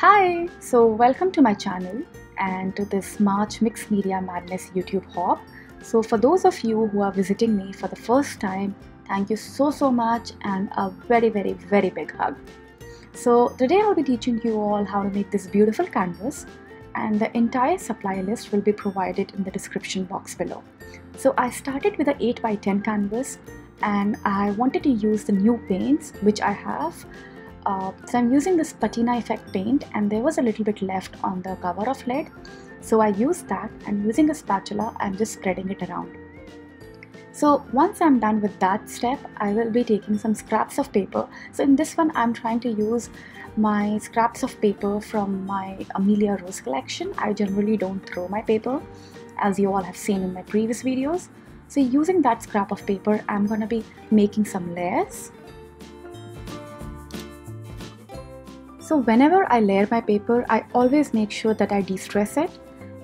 Hi, so welcome to my channel and to this March Mixed Media Madness YouTube hop. So for those of you who are visiting me for the first time, thank you so much and a very big hug. So today I'll be teaching you all how to make this beautiful canvas, and the entire supply list will be provided in the description box below. So I started with an 8 by 10 canvas and I wanted to use the new paints which I have. So I'm using this patina effect paint, and there was a little bit left on the cover of lead, so I used that, and using a spatula I'm just spreading it around. So once I'm done with that step, I will be taking some scraps of paper. So in this one I'm trying to use my scraps of paper from my Amelia Rose collection. I generally don't throw my paper, as you all have seen in my previous videos. So using that scrap of paper, I'm gonna be making some layers. So whenever I layer my paper, I always make sure that I de-stress it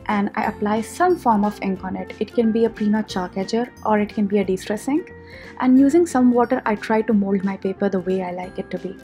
and I apply some form of ink on it. It can be a Prima chalk edger or it can be a de-stress ink. And using some water, I try to mold my paper the way I like it to be.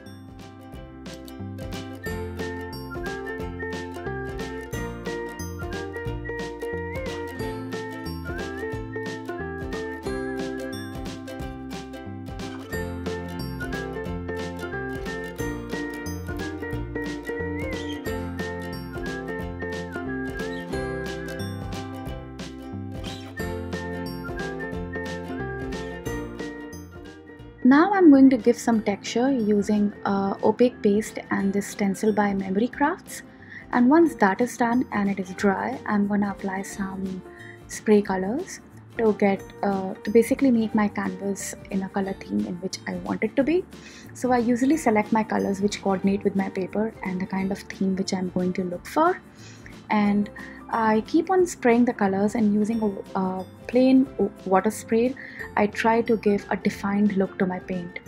Now I'm going to give some texture using opaque paste and this stencil by Memory Crafts. And once that is done and it is dry, I'm going to apply some spray colors to basically make my canvas in a color theme in which I want it to be. So I usually select my colors which coordinate with my paper and the kind of theme which I'm going to look for. And I keep on spraying the colors, and using a plain water spray, I try to give a defined look to my paint.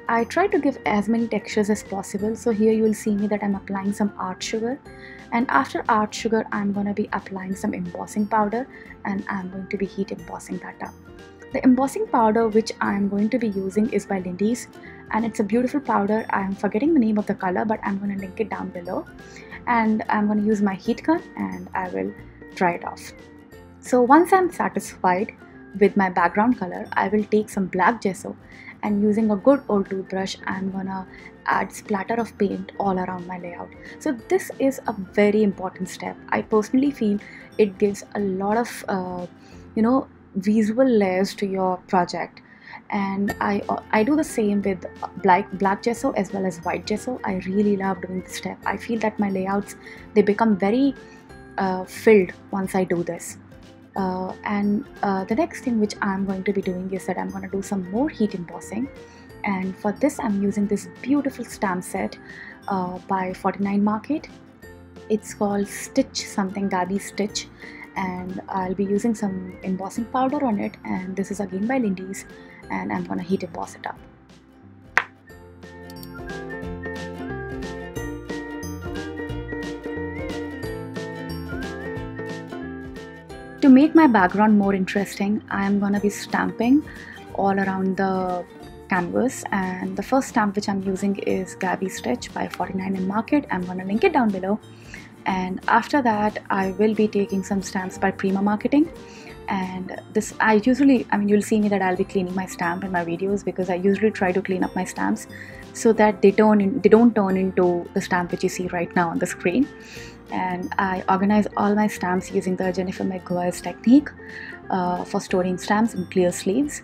I try to give as many textures as possible. So here you will see me that I'm applying some art sugar, and after art sugar I'm going to be applying some embossing powder, and I'm going to be heat embossing that up. The embossing powder which I'm going to be using is by Lindy's, and it's a beautiful powder. I'm forgetting the name of the color, but I'm going to link it down below. And I'm going to use my heat gun and I will dry it off. So once I'm satisfied with my background color, I will take some black gesso, and using a good old toothbrush, I'm gonna add splatter of paint all around my layout. So this is a very important step. I personally feel it gives a lot of visual layers to your project. And I do the same with black gesso as well as white gesso. I really love doing this step. I feel that my layouts, they become very filled once I do this. The next thing which I'm going to be doing is that I'm going to do some more heat embossing, and for this I'm using this beautiful stamp set by 49 Market. It's called Stitch something, Gabi Stitch, and I'll be using some embossing powder on it, and this is again by Lindy's, and I'm gonna heat emboss it up. To make my background more interesting, I'm gonna be stamping all around the canvas, and the first stamp which I'm using is Gabi Stitch by 49 Market. I'm gonna link it down below. And after that I will be taking some stamps by Prima Marketing, and this you'll see me that I'll be cleaning my stamp in my videos, because I usually try to clean up my stamps so that they don't turn into the stamp which you see right now on the screen. And I organize all my stamps using the Jennifer McGuire's technique for storing stamps in clear sleeves.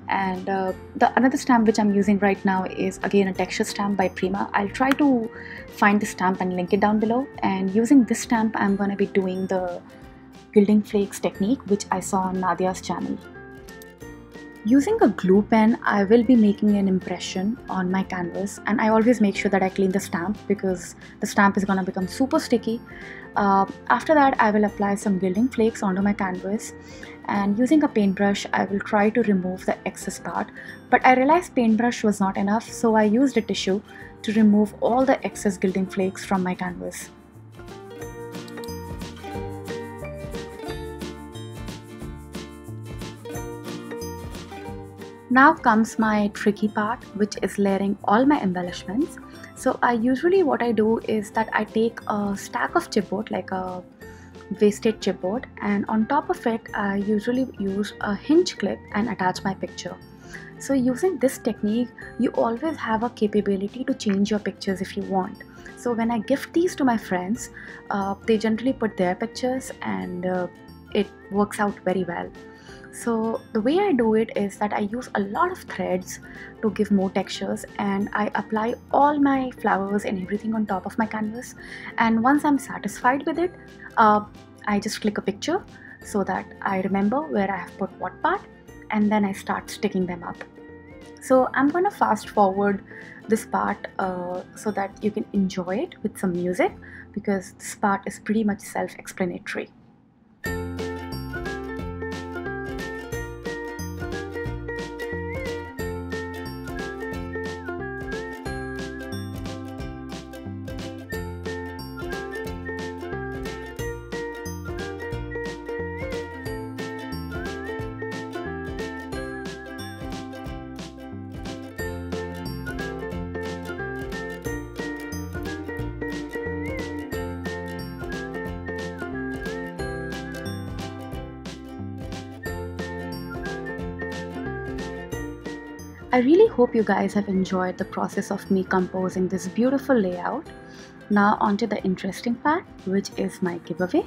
And another stamp which I'm using right now is again a texture stamp by Prima. I'll try to find the stamp and link it down below. And using this stamp, I'm going to be doing the gilding flakes technique which I saw on Nadia's channel. Using a glue pen, I will be making an impression on my canvas, and I always make sure that I clean the stamp because the stamp is going to become super sticky. After that, I will apply some gilding flakes onto my canvas, and using a paintbrush, I will try to remove the excess part. But I realized paintbrush was not enough, so I used a tissue to remove all the excess gilding flakes from my canvas. Now comes my tricky part, which is layering all my embellishments. So I usually, what I do is that I take a stack of chipboard, like a wasted chipboard, and on top of it I usually use a hinge clip and attach my picture. So using this technique, you always have a capability to change your pictures if you want. So when I gift these to my friends, they generally put their pictures, and it works out very well. So the way I do it is that I use a lot of threads to give more textures, and I apply all my flowers and everything on top of my canvas. And once I'm satisfied with it, I just click a picture so that I remember where I have put what part, and then I start sticking them up. So I'm gonna fast forward this part so that you can enjoy it with some music, because this part is pretty much self-explanatory. I really hope you guys have enjoyed the process of me composing this beautiful layout. Now onto the interesting part, which is my giveaway.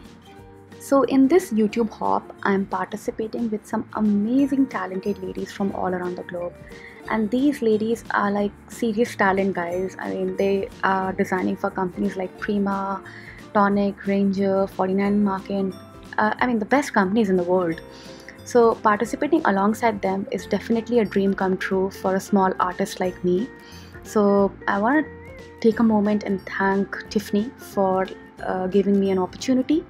So in this YouTube hop, I'm participating with some amazing talented ladies from all around the globe. And these ladies are like serious talent, guys. I mean, they are designing for companies like Prima, Tonic, Ranger, 49 Market. I mean, the best companies in the world. So participating alongside them is definitely a dream come true for a small artist like me. So I want to take a moment and thank Tiffany for giving me an opportunity.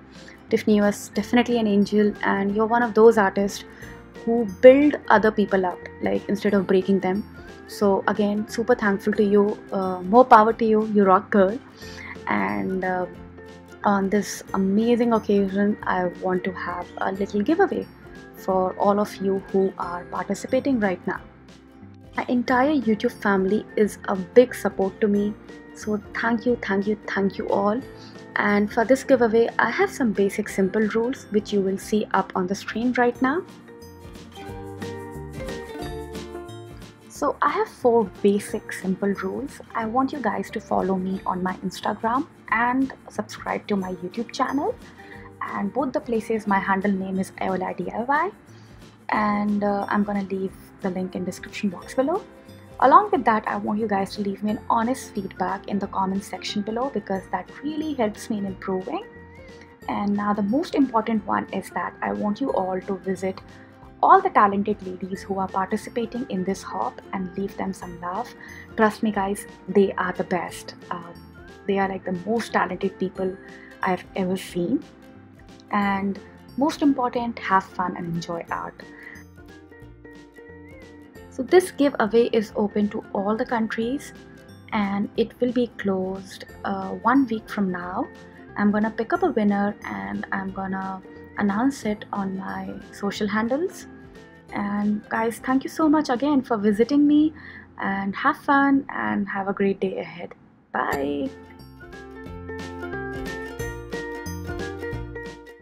Tiffany was definitely an angel, and you're one of those artists who build other people up, like instead of breaking them. So again, super thankful to you. More power to you. You rock, girl. And on this amazing occasion, I want to have a little giveaway for all of you who are participating right now. My entire YouTube family is a big support to me, so thank you, thank you, thank you all. And for this giveaway, I have some basic simple rules which you will see up on the screen right now. So I have 4 basic simple rules. I want you guys to follow me on my Instagram and subscribe to my YouTube channel. And both the places, my handle name is Aola DIY, and I'm gonna leave the link in description box below. Along with that, I want you guys to leave me an honest feedback in the comments section below, because that really helps me in improving. And now the most important one is that I want you all to visit all the talented ladies who are participating in this hop and leave them some love. Trust me guys, they are the best. They are like the most talented people I've ever seen. And most important, have fun and enjoy art. So this giveaway is open to all the countries, and it will be closed 1 week from now. I'm gonna pick up a winner and I'm gonna announce it on my social handles. And guys, thank you so much again for visiting me, and have fun and have a great day ahead. Bye.